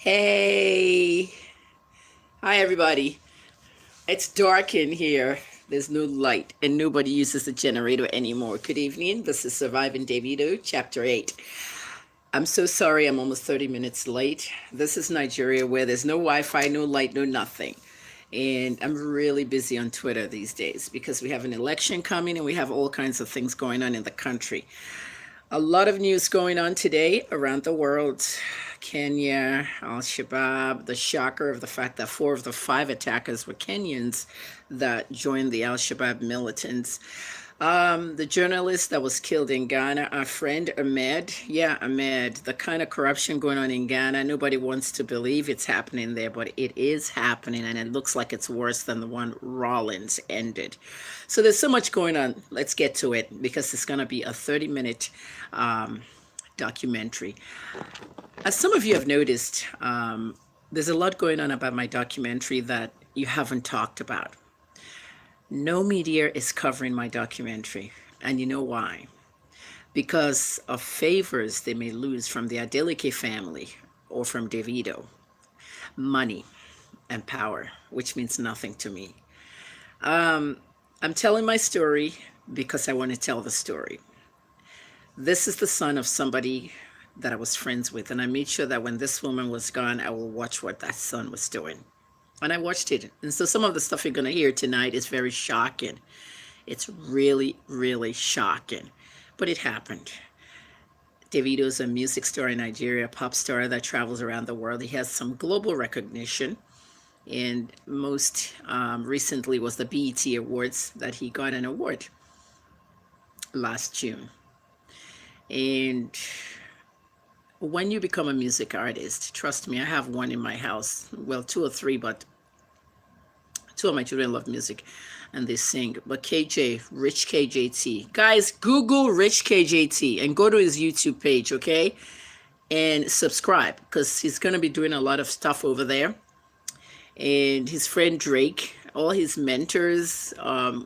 Hey, hi everybody. It's dark in here. There's no light and nobody uses the generator anymore. Good evening. This is Surviving Davido, Chapter 8. I'm so sorry I'm almost 30 minutes late. This is Nigeria where there's no Wi-Fi, no light, no nothing. And I'm really busy on Twitter these days because we have an election coming and we have all kinds of things going on in the country. A lot of news going on today around the world. Kenya, Al Shabaab, the shocker of the fact that 4 of the 5 attackers were Kenyans that joined the Al Shabaab militants. The journalist that was killed in Ghana, our friend Ahmed. Yeah, Ahmed. The kind of corruption going on in Ghana, nobody wants to believe it's happening there, but it is happening, and it looks like it's worse than the one Rollins ended. So there's so much going on. Let's get to it because it's going to be a 30-minute documentary. As some of you have noticed, there's a lot going on about my documentary that you haven't talked about. No media is covering my documentary, and you know why? Because of favors they may lose from the Adeleke family or from Davido. Money and power, which means nothing to me. I'm telling my story because I want to tell the story. This is the son of somebody that I was friends with, and I made sure that when this woman was gone, I will watch what that son was doing. And I watched it. And so some of the stuff you're going to hear tonight is very shocking. It's really, really shocking. But it happened. Davido's a music star in Nigeria, a pop star that travels around the world. He has some global recognition. And most recently was the BET Awards that he got an award last June. And when you become a music artist, trust me, I have one in my house. Well, 2 or 3, but 2 of my children love music and they sing. But KJ, Rich KJT. Guys, Google Rich KJT and go to his YouTube page, okay? And subscribe because he's going to be doing a lot of stuff over there. And his friend Drake, all his mentors,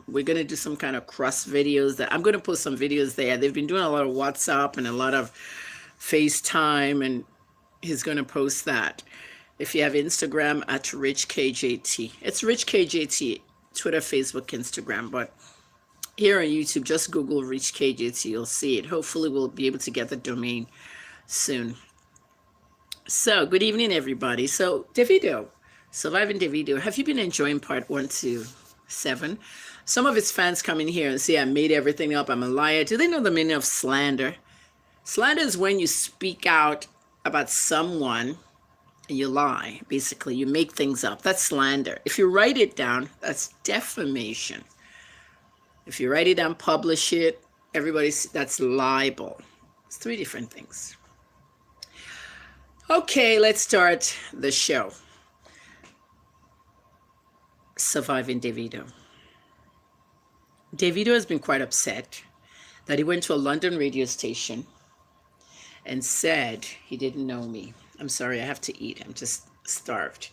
we're going to do some kind of cross videos that I'm going to post some videos there. They've been doing a lot of WhatsApp and a lot of FaceTime, and he's going to post that. If you have Instagram, at RichKJT. It's RichKJT, Twitter, Facebook, Instagram. But here on YouTube, just Google RichKJT. You'll see it. Hopefully, we'll be able to get the domain soon. So, good evening, everybody. So, Davido, Surviving Davido. Have you been enjoying part 1 to 7? Some of his fans come in here and say, I made everything up. I'm a liar. Do they know the meaning of slander? Slander is when you speak out about someone and you lie. Basically, you make things up. That's slander. If you write it down, that's defamation. If you write it down, publish it, that's libel. It's 3 different things. Okay, let's start the show. Surviving Davido. Davido has been quite upset that he went to a London radio station and said he didn't know me. I'm sorry, I have to eat. I'm just starved.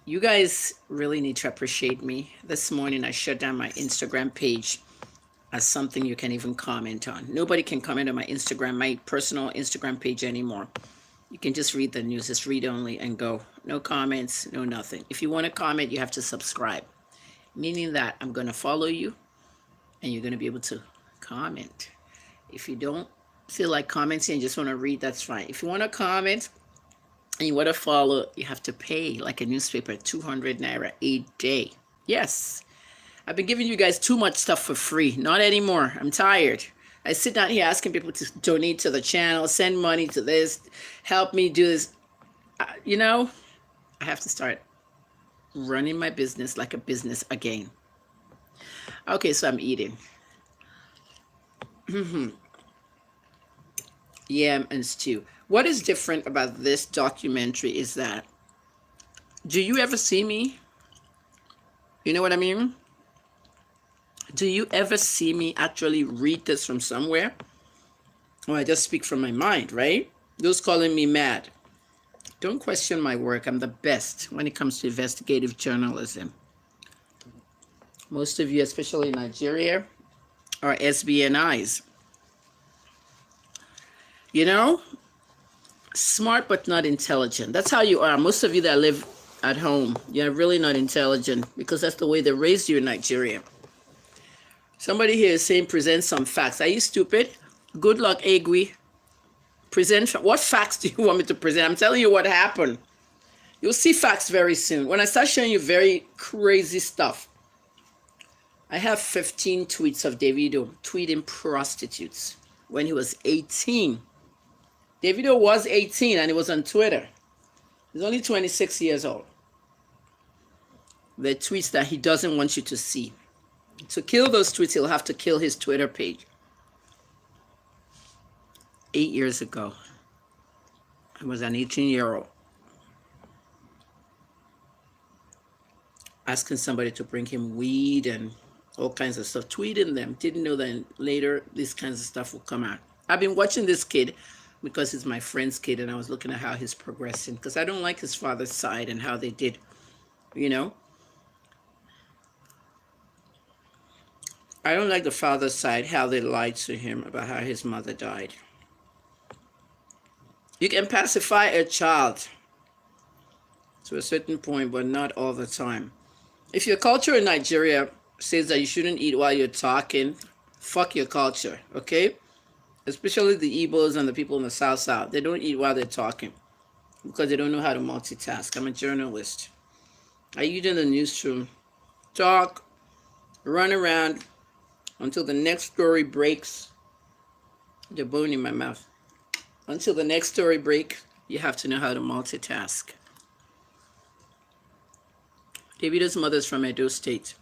You guys really need to appreciate me. This morning, I shut down my Instagram page as something you can even comment on. Nobody can comment on my personal Instagram page anymore. You can just read the news, just read only and go. No comments, no nothing. If you want to comment, you have to subscribe, meaning that I'm going to follow you and you're going to be able to comment. If you don't feel like commenting and just want to read, that's fine. If you want to comment and you want to follow, you have to pay like a newspaper, 200 naira a day. Yes, I've been giving you guys too much stuff for free. Not anymore. I'm tired. I sit down here asking people to donate to the channel, send money to this, help me do this. You know, I have to start running my business like a business again. Okay, so I'm eating. Yam and stew. What is different about this documentary is that, do you ever see me? You know what I mean? Do you ever see me actually read this from somewhere? Or I just speak from my mind, right? Those calling me mad. Don't question my work. I'm the best when it comes to investigative journalism. Most of you, especially in Nigeria, are SBNIs. You know, Smart but not intelligent. That's how you are. Most of you that live at home, you're really not intelligent because that's the way they raised you in Nigeria. Somebody here is saying present some facts. Are you stupid? Good luck, Agui. Present what facts do you want me to present? I'm telling you what happened. You'll see facts very soon. When I start showing you very crazy stuff. I have 15 tweets of Davido tweeting prostitutes when he was 18. Davido was 18 and he was on Twitter. He's only 26 years old. The tweets that he doesn't want you to see. To kill those tweets, he'll have to kill his Twitter page. 8 years ago, I was an 18-year-old. Asking somebody to bring him weed and all kinds of stuff. Tweeting them. Didn't know that later these kinds of stuff will come out. I've been watching this kid because he's my friend's kid, and I was looking at how he's progressing because I don't like his father's side and how they did, you know. I don't like the father's side, how they lied to him about how his mother died. You can pacify a child to a certain point, but not all the time. If your culture in Nigeria says that you shouldn't eat while you're talking, fuck your culture, okay? Especially the Igbos and the people in the South. They don't eat while they're talking because they don't know how to multitask. I'm a journalist. I eat in the newsroom, talk, run around until the next story breaks. The bone in my mouth. Until the next story breaks, you have to know how to multitask. Davido's mother's from Edo State.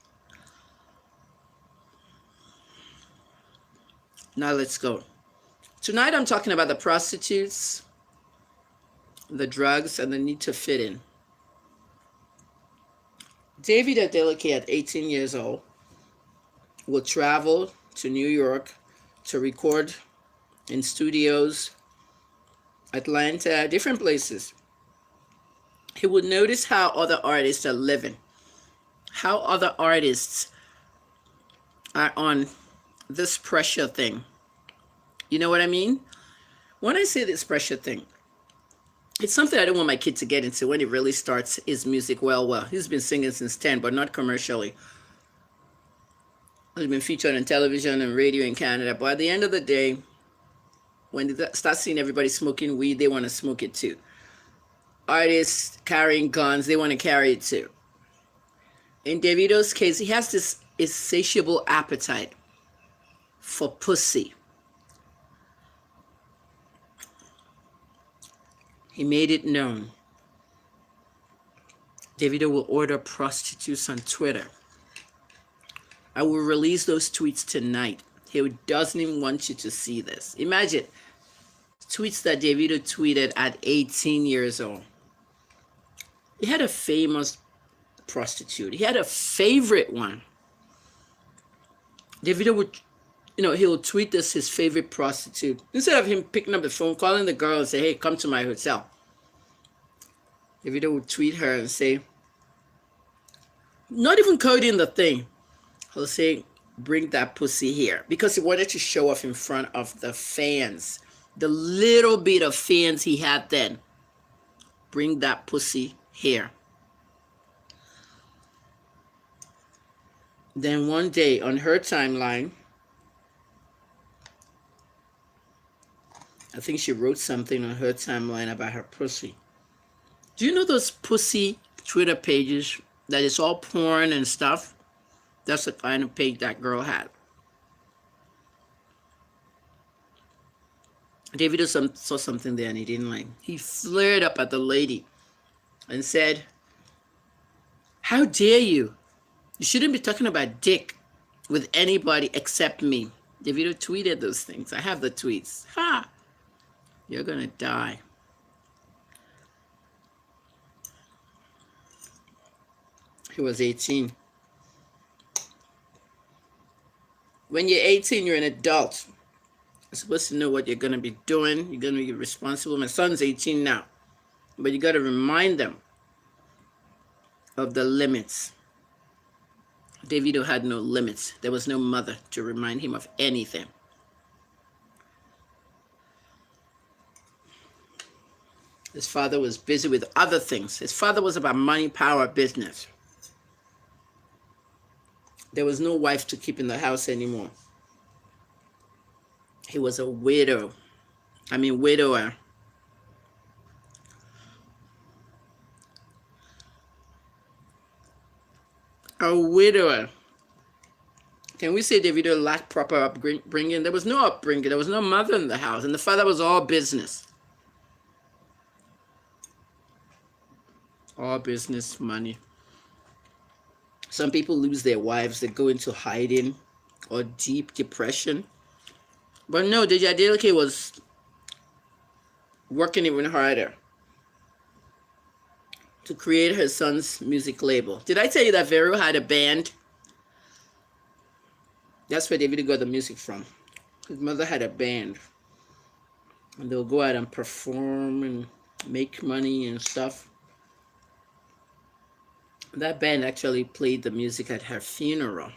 Now let's go. Tonight I'm talking about the prostitutes, the drugs, and the need to fit in. Davido Adeleke at 18 years old will travel to New York to record in studios, Atlanta, different places. He would notice how other artists are living, how other artists are on this pressure thing. You know what I mean? When I say this pressure thing, it's something I don't want my kid to get into when he really starts his music well. He's been singing since 10, but not commercially. He's been featured on television and radio in Canada. But at the end of the day, when they start seeing everybody smoking weed, they want to smoke it too. Artists carrying guns, they want to carry it too. In Davido's case, he has this insatiable appetite for pussy. He made it known. Davido will order prostitutes on Twitter. I will release those tweets tonight. He doesn't even want you to see this. Imagine tweets that Davido tweeted at 18 years old. He had a famous prostitute. He had a favorite one. Davido would, he'll tweet this, his favorite prostitute. Instead of him picking up the phone, calling the girl and say, hey, come to my hotel. Davido would tweet her and say, not even coding the thing. He'll say, bring that pussy here. Because he wanted to show off in front of the fans. The little bit of fans he had then. Bring that pussy here. Then one day on her timeline, I think she wrote something on her timeline about her pussy. Do you know those pussy Twitter pages that is all porn and stuff? That's the kind of page that girl had. Davido saw something there and he didn't like. He flared up at the lady and said, how dare you? You shouldn't be talking about dick with anybody except me. Davido tweeted those things. I have the tweets. Ha! You're gonna die. He was 18. When you're 18, you're an adult. You're supposed to know what you're going to be doing. You're going to be responsible. My son's 18 now. But you got to remind them of the limits. Davido had no limits. There was no mother to remind him of anything. His father was busy with other things. His father was about money, power, business. There was no wife to keep in the house anymore. He was a widower. A widower. Can we say Davido lacked proper upbringing? There was no upbringing. There was no mother in the house. And the father was all business. All business, money. Some people lose their wives. They go into hiding or deep depression. But no, Deji Adeleke was working even harder to create her son's music label. Did I tell you that Vero had a band? That's where Davido got the music from. His mother had a band. And they'll go out and perform and make money and stuff. That band actually played the music at her funeral.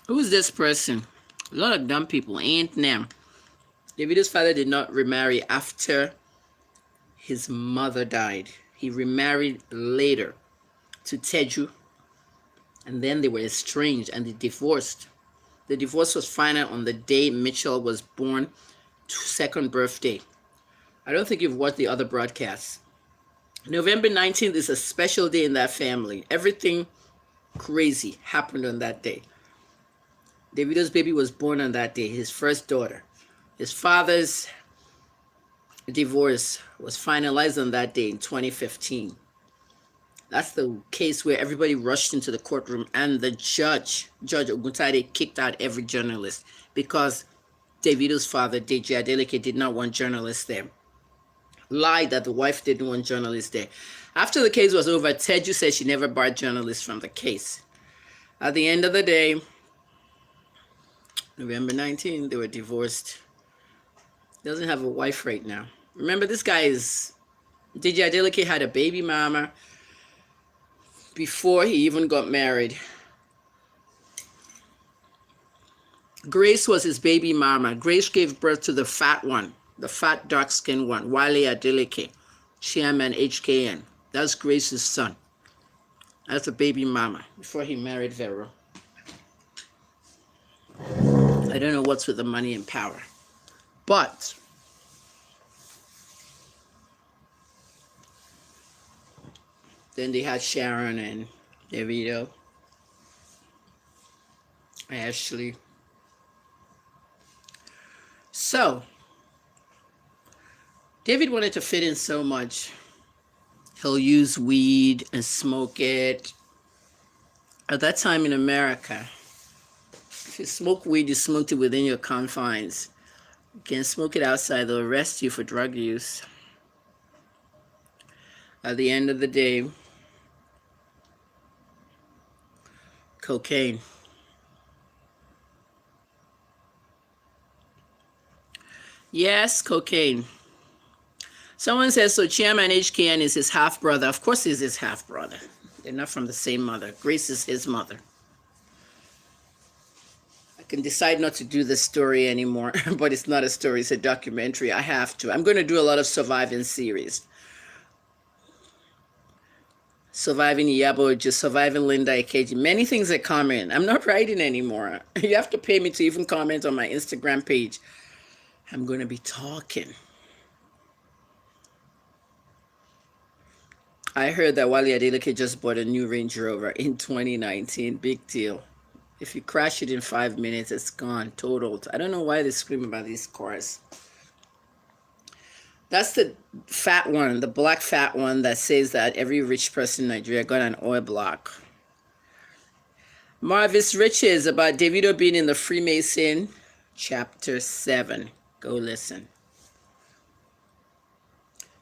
Who's this person? A lot of dumb people, ain't them? Davido's father did not remarry after his mother died. He remarried later to Teju, and then they were estranged and they divorced. The divorce was final on the day Mitchell was born, second birthday. I don't think you've watched the other broadcasts. November 19th is a special day in that family. Everything crazy happened on that day. Davido's baby was born on that day, his first daughter. His father's divorce was finalized on that day in 2015. That's the case where everybody rushed into the courtroom and the Judge Oguntade, kicked out every journalist because Davido's father, Deji Adeleke, did not want journalists there. Lied that the wife didn't want journalists there. After the case was over, Teju said she never barred journalists from the case. At the end of the day, November 19th, they were divorced. Doesn't have a wife right now. Remember, this guy is... Deji Adeleke had a baby mama before he even got married. Grace was his baby mama. Grace gave birth to the fat one, the fat, dark-skinned one, Wale Adeleke, chairman HKN. That's Grace's son. That's a baby mama before he married Vero. I don't know what's with the money and power. But then they had Sharon and Davido, Ashley. So David wanted to fit in so much. He'll use weed and smoke it. At that time in America, if you smoke weed, you smoked it within your confines. You can't smoke it outside, they'll arrest you for drug use. At the end of the day, cocaine. Yes, cocaine. Someone says, so Chairman HKN is his half-brother. Of course he's his half-brother. They're not from the same mother. Grace is his mother. I can decide not to do this story anymore, but it's not a story, it's a documentary. I have to. I'm going to do a lot of surviving series. Surviving Iyabo, just surviving Linda Ikeji. Many things are coming. I'm not writing anymore. You have to pay me to even comment on my Instagram page. I'm going to be talking. I heard that Wale Adeleke just bought a new Range Rover in 2019. Big deal. If you crash it in 5 minutes, it's gone, totaled. I don't know why they scream about these cars. That's the fat one, the black fat one that says that every rich person in Nigeria got an oil block. Marvis Riches about Davido being in the Freemason, chapter 7. Go listen.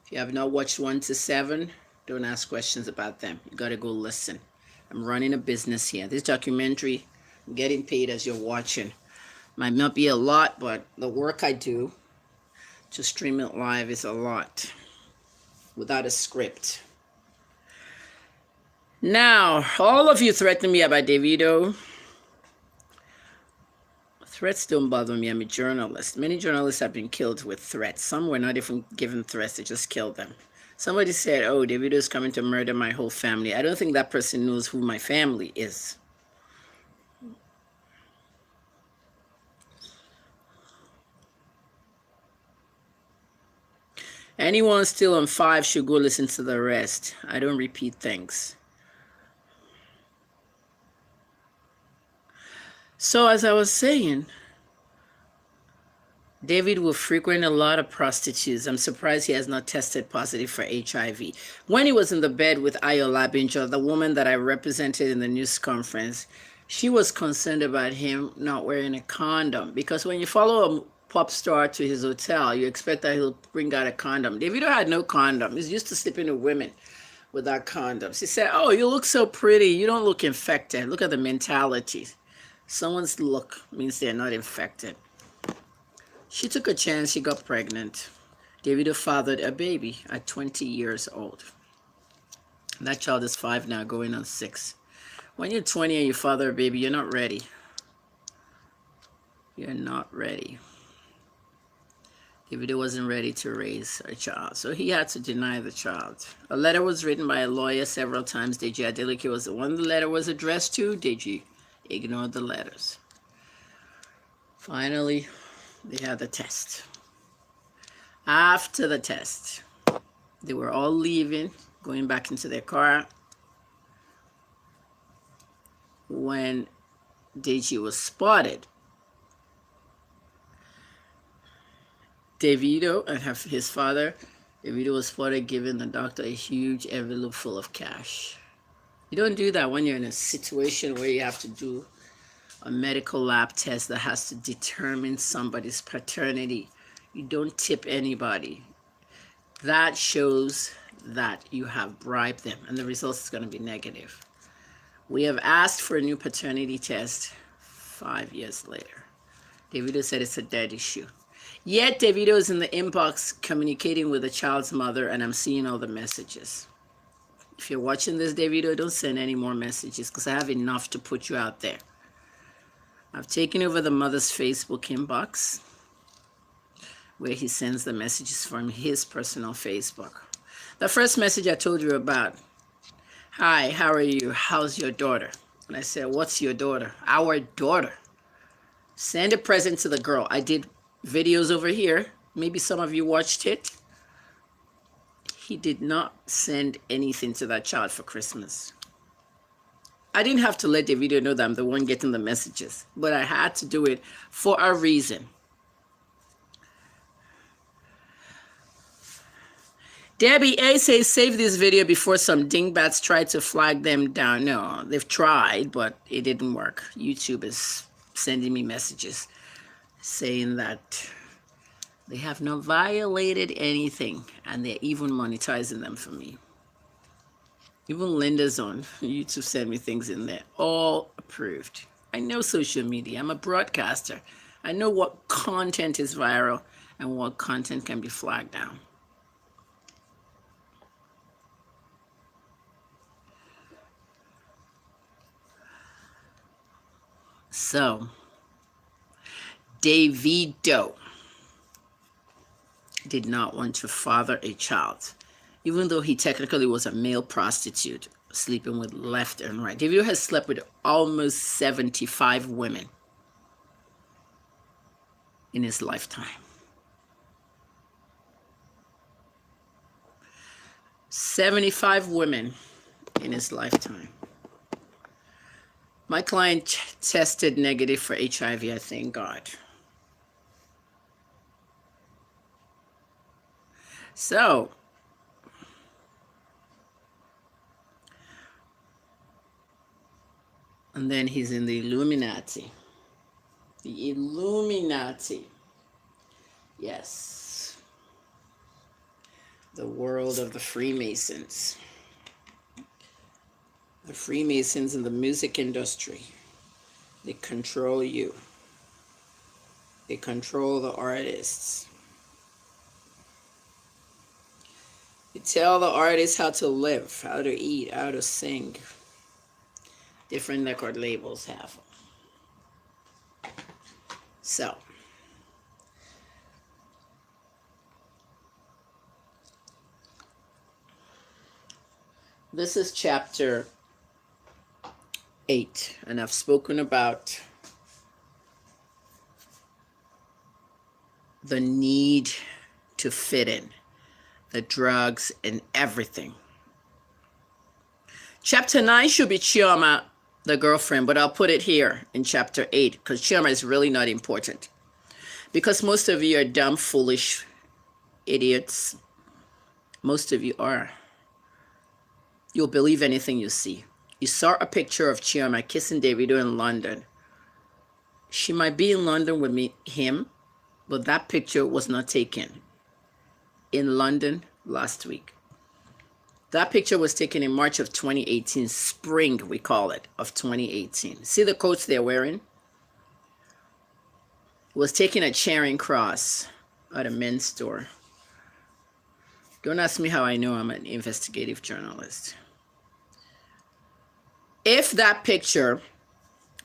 If you have not watched 1 to 7, don't ask questions about them. You got to go listen. I'm running a business here. This documentary, I'm getting paid as you're watching. Might not be a lot, but the work I do to stream it live is a lot without a script. Now, all of you threatened me about Davido Threats don't bother me. I'm a journalist. Many journalists have been killed with threats. Some were not even given threats, they just killed them. Somebody said, oh, Davido is coming to murder my whole family. I don't think that person knows who my family is. Anyone still on 5 should go listen to the rest. I don't repeat things. So as I was saying, David will frequent a lot of prostitutes. I'm surprised he has not tested positive for HIV. When he was in the bed with Ayo Labinjo, the woman that I represented in the news conference, she was concerned about him not wearing a condom. Because when you follow a pop star to his hotel, you expect that he'll bring out a condom. Davido had no condom. He's used to sleeping with women without condoms. He said, oh, you look so pretty. You don't look infected. Look at the mentality. Someone's look means they're not infected. She took a chance. She got pregnant. Davido fathered a baby at 20 years old. That child is 5 now, going on 6. When you're 20 and you father a baby, you're not ready. You're not ready. Davido wasn't ready to raise a child, so he had to deny the child. A letter was written by a lawyer several times. Deji Adeleke was the one the letter was addressed to. Deji ignored the letters. Finally, they had the test. After the test, they were all leaving, going back into their car, when Deji was spotted. Davido and his father, Davido was spotted giving the doctor a huge envelope full of cash. You don't do that when you're in a situation where you have to do a medical lab test that has to determine somebody's paternity. You don't tip anybody. That shows that you have bribed them, and the result is going to be negative. We have asked for a new paternity test 5 years later. Davido said it's a dead issue. Yet Davido is in the inbox communicating with the child's mother, and I'm seeing all the messages. If you're watching this, Davido, don't send any more messages because I have enough to put you out there. I've taken over the mother's Facebook inbox where he sends the messages from his personal Facebook. The first message I told you about, hi, how are you? How's your daughter? And I said, what's your daughter? Our daughter. Send a present to the girl. I did videos over here. Maybe some of you watched it. He did not send anything to that child for Christmas. I didn't have to let Davido know that I'm the one getting the messages, but I had to do it for a reason. Debbie A says, save this video before some dingbats try to flag them down. No, they've tried, but it didn't work. YouTube is sending me messages saying that they have not violated anything, and they're even monetizing them for me. Even Linda's on YouTube sent me things in there, all approved. I know social media. I'm a broadcaster. I know what content is viral and what content can be flagged down. So, Davido did not want to father a child, even though he technically was a male prostitute, sleeping with left and right. Davido has slept with almost 75 women in his lifetime. 75 women in his lifetime. My client tested negative for HIV, I thank God. So, and then he's in the Illuminati. The Illuminati. Yes. The world of the Freemasons. The Freemasons in the music industry. They control you. They control the artists. They tell the artists how to live, how to eat, how to sing. Different record labels have them. So, this is chapter 8, and I've spoken about the need to fit in, the drugs and everything. Chapter 9 should be Chioma, the girlfriend, but I'll put it here in chapter 8 because Chioma is really not important. Because most of you are dumb, foolish idiots. Most of you are. You'll believe anything you see. You saw a picture of Chioma kissing Davido in London. She might be in London with him, but that picture was not taken in London last week. That picture was taken in March of 2018, spring, we call it, of 2018. See the coats they're wearing? It was taken at Charing Cross at a men's store. Don't ask me how I know. I'm an investigative journalist. If that picture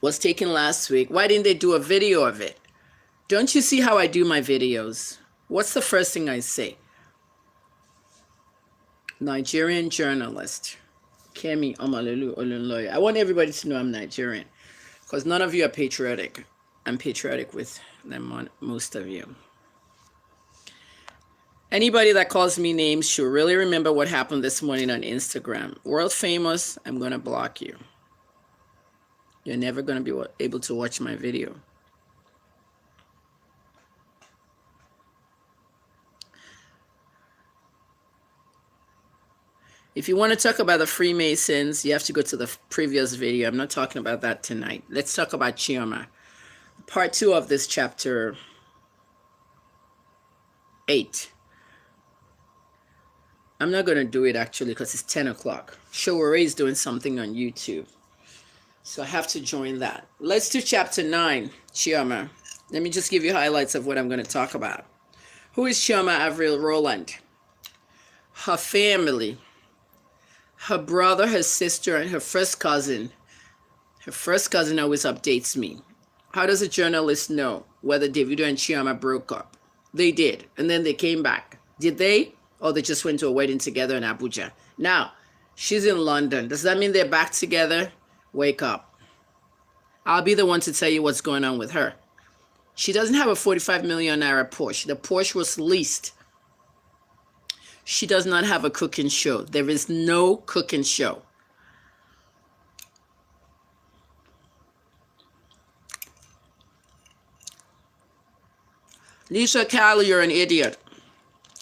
was taken last week, why didn't they do a video of it? Don't you see how I do my videos? What's the first thing I say? Nigerian journalist. Kemi Omalulu Olunloyo. I want everybody to know I'm Nigerian because none of you are patriotic. I'm patriotic with them, most of you. Anybody that calls me names should really remember what happened this morning on Instagram. World famous, I'm going to block you. You're never going to be able to watch my video. If you want to talk about the Freemasons, you have to go to the previous video. I'm not talking about that tonight. Let's talk about Chioma. Part 2 of this chapter 8. I'm not going to do it actually because it's 10 o'clock. Showore is doing something on YouTube. So I have to join that. Let's do chapter 9, Chioma. Let me just give you highlights of what I'm going to talk about. Who is Chioma Avril Rowland? Her family. Her brother, her sister, and her first cousin. Her first cousin always updates me. How does a journalist know whether Davido and Chioma broke up? They did, and then they came back. Did they? Or they just went to a wedding together in Abuja? Now, she's in London. Does that mean they're back together? Wake up. I'll be the one to tell you what's going on with her. She doesn't have a 45 million naira Porsche. The Porsche was leased. She does not have a cooking show. There is no cooking show. Lisa Callie, you're an idiot.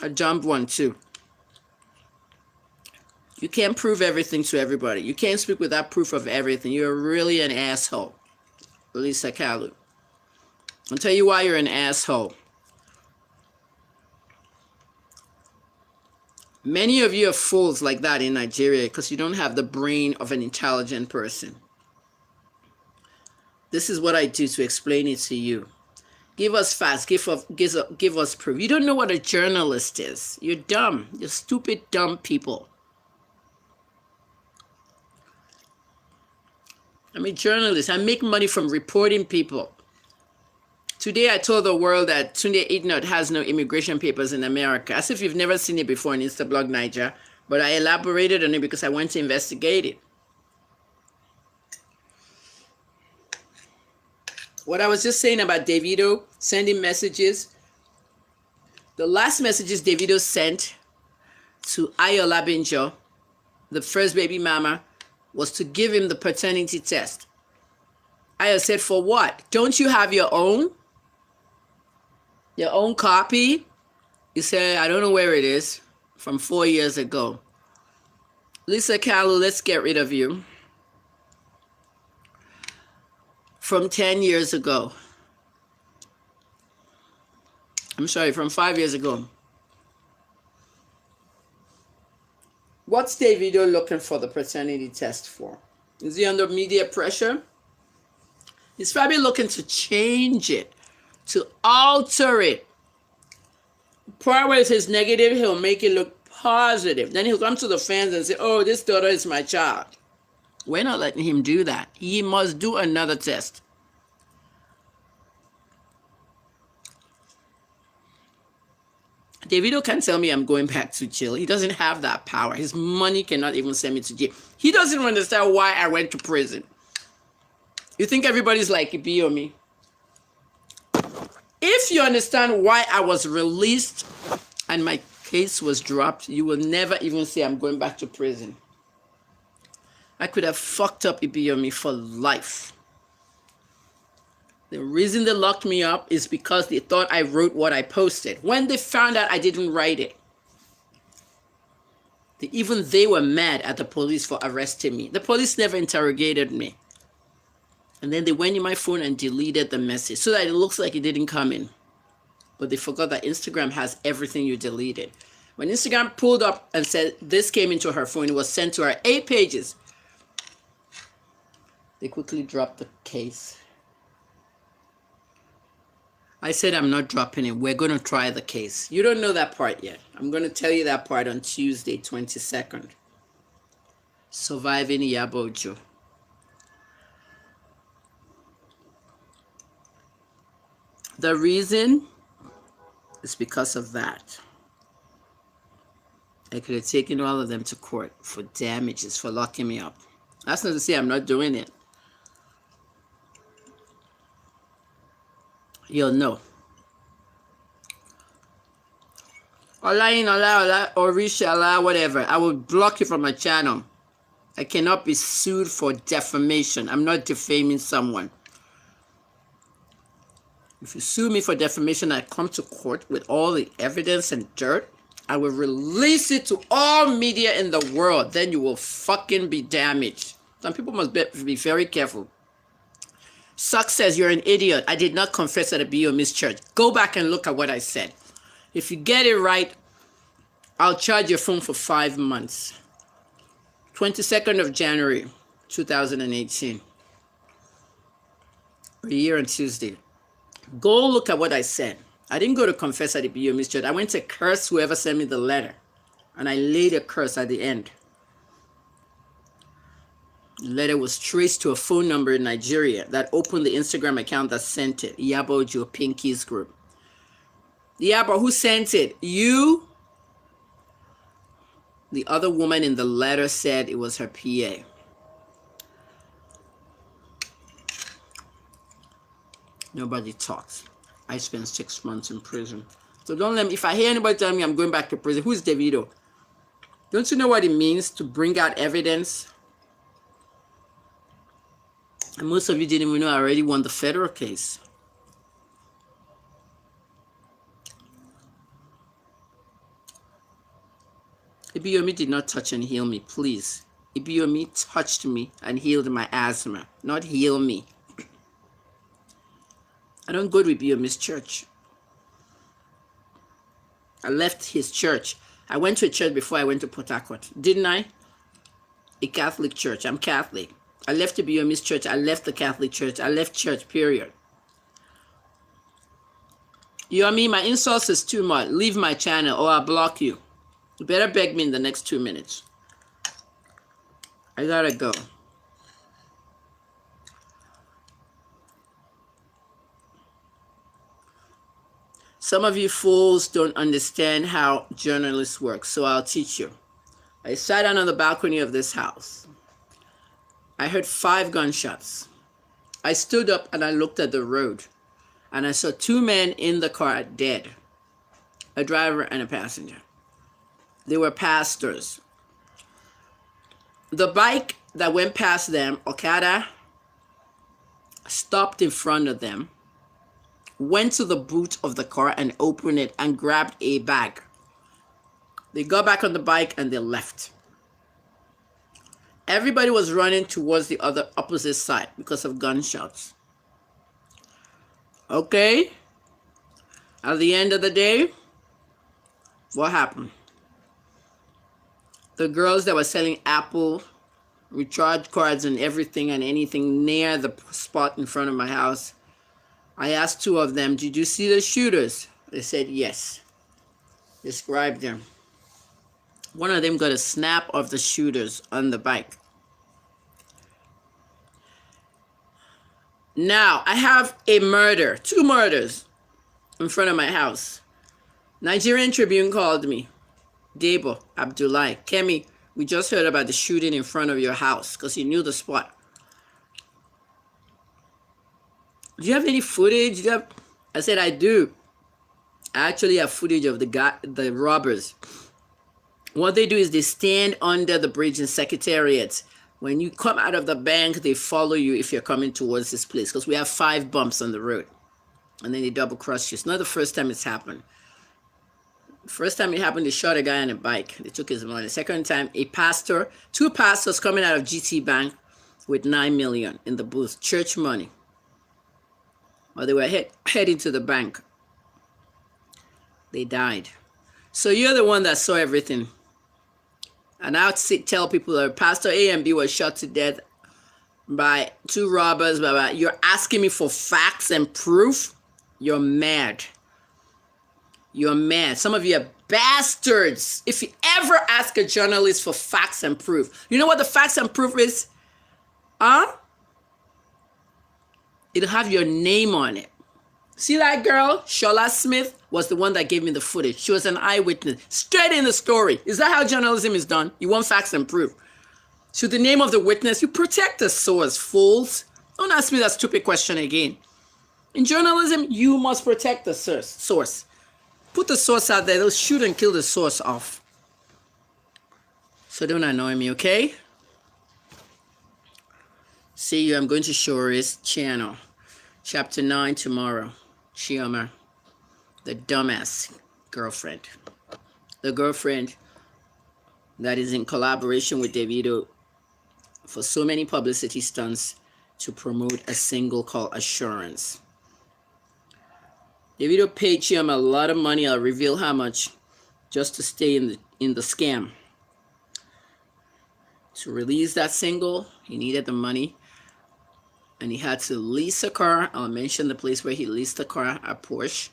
A dumb one, too. You can't prove everything to everybody. You can't speak without proof of everything. You're really an asshole, Lisa Callie. I'll tell you why you're an asshole. Many of you are fools like that in Nigeria because you don't have the brain of an intelligent person. This is what I do to explain it to you. Give us facts, give us proof. You don't know what a journalist is. You're dumb. You're stupid, dumb people. I'm a journalist. I make money from reporting people. Today I told the world that Tunde Ignat has no immigration papers in America, as if you've never seen it before in Instablog Niger, but I elaborated on it because I went to investigate it. What I was just saying about Davido sending messages, the last messages Davido sent to Ayo Labinjo, the first baby mama, was to give him the paternity test. Ayo said, for what? Don't you have your own? Your own copy? He said, I don't know where it is, from 4 years ago. Lisa Callie, let's get rid of you. From 10 years ago. I'm sorry, from 5 years ago. What's Davido looking for the paternity test for? Is he under media pressure? He's probably looking to change it, to alter it. Part where it says negative, he'll make it look positive. Then he'll come to the fans and say, oh, this daughter is my child. We're not letting him do that. He must do another test. Davido can't tell me I'm going back to jail. He doesn't have that power. His money cannot even send me to jail. He doesn't understand why I went to prison. You think everybody's like Ibi or me? If you understand why I was released and my case was dropped, you will never even say I'm going back to prison. I could have fucked up Ibi or me for life. The reason they locked me up is because they thought I wrote what I posted. When they found out I didn't write it, even they were mad at the police for arresting me. The police never interrogated me. And then they went in my phone and deleted the message so that it looks like it didn't come in. But they forgot that Instagram has everything you deleted. When Instagram pulled up and said this came into her phone, it was sent to her 8 pages. They quickly dropped the case. I said I'm not dropping it. We're going to try the case. You don't know that part yet. I'm going to tell you that part on Tuesday, 22nd. Surviving Yabojo. The reason is because of that. I could have taken all of them to court for damages, for locking me up. That's not to say I'm not doing it. You'll know. Olayin, Ola, Orisha, Ola, whatever. I will block you from my channel. I cannot be sued for defamation. I'm not defaming someone. If you sue me for defamation, I come to court with all the evidence and dirt. I will release it to all media in the world. Then you will fucking be damaged. Some people must be very careful. Suck says, you're an idiot. I did not confess at a BOMIS church. Go back and look at what I said. If you get it right, I'll charge your phone for 5 months. 22nd of January, 2018. A year on Tuesday. Go look at what I said. I didn't go to confess at the BOMIS church. I went to curse whoever sent me the letter. And I laid a curse at the end. The letter was traced to a phone number in Nigeria that opened the Instagram account that sent it. Yabojo Pinky's group. Yabo, who sent it? You? The other woman in the letter said it was her PA. Nobody talks. I spent 6 months in prison. So don't let me, if I hear anybody tell me I'm going back to prison, who's Davido? Don't you know what it means to bring out evidence? And most of you didn't even know I already won the federal case. Ibiyomi did not touch and heal me, please. Ibiyomi touched me and healed my asthma, not heal me. I don't go to Ibiyomi's church. I left his church. I went to a church before I went to Port Harcourt, didn't I? A Catholic church. I'm Catholic. I left Ibiyomi's church. I left the Catholic church. I left church, period. Yomi, my insults is too much. Leave my channel or I'll block you. You better beg me in the next 2 minutes. I gotta go. Some of you fools don't understand how journalists work, so I'll teach you. I sat down on the balcony of this house. I heard 5 gunshots. I stood up and I looked at the road, and I saw 2 men in the car dead, a driver and a passenger. They were pastors. The bike that went past them, Okada, stopped in front of them, went to the boot of the car and opened it and grabbed a bag. They got back on the bike and they left. Everybody was running towards the opposite side because of gunshots. Okay? At the end of the day, what happened? The girls that were selling Apple recharge cards and everything and anything near the spot in front of my house, I asked 2 of them, did you see the shooters? They said yes. Describe them. One of them got a snap of the shooters on the bike. Now, I have a murder, 2 murders in front of my house. Nigerian Tribune called me. Debo, Abdullahi, Kemi, we just heard about the shooting in front of your house because he knew the spot. Do you have any footage? I said, I do. I actually have footage of the robbers. What they do is they stand under the bridge in Secretariat. When you come out of the bank, they follow you if you're coming towards this place because we have 5 bumps on the road. And then they double cross you. It's not the first time it's happened. First time it happened, they shot a guy on a bike. They took his money. Second time, two pastors coming out of GT Bank with 9 million in the booth, church money. While they were heading to the bank, they died. So you're the one that saw everything. And I'll tell people that Pastor A and B was shot to death by 2 robbers. You're asking me for facts and proof? You're mad. You're mad. Some of you are bastards. If you ever ask a journalist for facts and proof, you know what the facts and proof is? It'll have your name on it. See that girl, Shola Smith, was the one that gave me the footage. She was an eyewitness. Straight in the story. Is that how journalism is done? You want facts and proof. So the name of the witness, you protect the source, fools. Don't ask me that stupid question again. In journalism, you must protect the source. Put the source out there. They'll shoot and kill the source off. So don't annoy me, okay? See you. I'm going to Shori's channel. Chapter 9 tomorrow. Chioma, the dumbass girlfriend. The girlfriend that is in collaboration with Davido for so many publicity stunts to promote a single called Assurance. Davido paid Chioma a lot of money. I'll reveal how much, just to stay in the scam. To release that single, he needed the money. And he had to lease a car. I'll mention the place where he leased the car, a Porsche.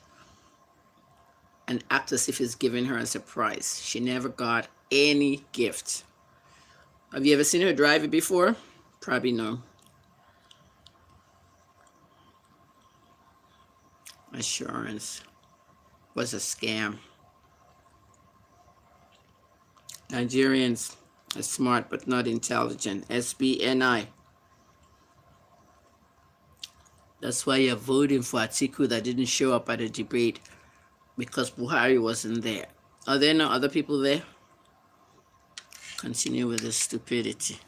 And act as if he's giving her a surprise. She never got any gift. Have you ever seen her drive it before? Probably no. Assurance was a scam. Nigerians are smart but not intelligent. SBNI. That's why you're voting for Atiku that didn't show up at the debate, because Buhari wasn't there. Are there no other people there? Continue with the stupidity.